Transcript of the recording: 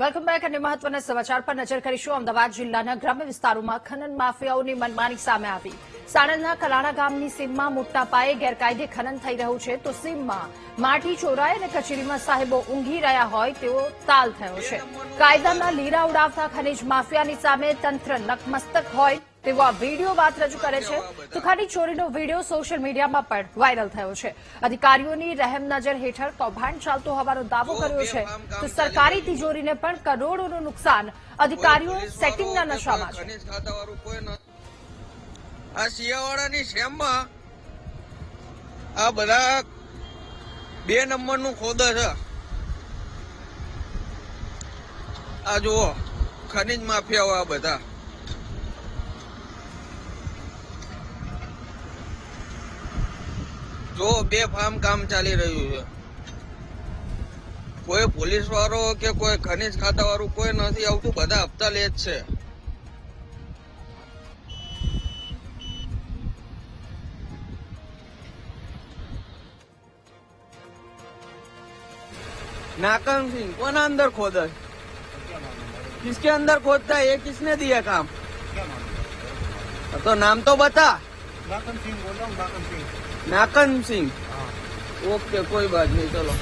Welcome back અને મહત્વના સમાચાર પર નજર કરીશું. અમદાવાદ જિલ્લાના ગ્રામ્ય વિસ્તારોમાં ખનન માફિયાઓની મનમાની સામે આવી. સાણંદના કલાણા ગામની સીમમાં મોટા પાયે ગેરકાયદે ખનન થઈ રહ્યું છે, તો સીમમાં માટી ચોરાય અને કચેરીમાં સાહેબો ઊંઘી રહ્યા હોય તેવો તાલ થયો છે. કાયદાના લીરા ઉડાવતા ખનીજ માફિયાની સામે તંત્ર નકમસ્તક હોય તેવો આ વિડીયો વાત રજૂ કરે છે. તો ખનીજ ચોરીનો વિડીયો સોશિયલ મીડિયામાં પણ વાયરલ થયો છે. અધિકારીઓની રહેમ નજર હેઠળ કૌભાંડ ચાલતો હોવાનો દાવો કર્યો છે. તો સરકારી તિજોરીને પણ કરોડોનું નુકસાન. અધિકારીઓ સેટિંગના નશામાં છે. આ શિયાવાડાની શેમમાં આ બધા 2 નંબરનું ખોદે છે. આ જુઓ ખનીજ માફિયાઓ આ બધા. જો 2 ફાર્મ કામ ચાલી રહ્યું છે. કોઈ પોલીસ વાળો કે કોઈ ખનીજ ખાતા વાળું કોઈ નથી આવતું, બધા હપ્તા લે જ છે. नाकन सिंह कौन अंदर खोदा है? किसके अंदर खोदता है? ये किसने दिया काम? तो नाम तो बता. नाकन सिंह बोल रहा हूँ. नाकन सिंह. नाकन सिंह. ओके कोई बात नहीं, चलो.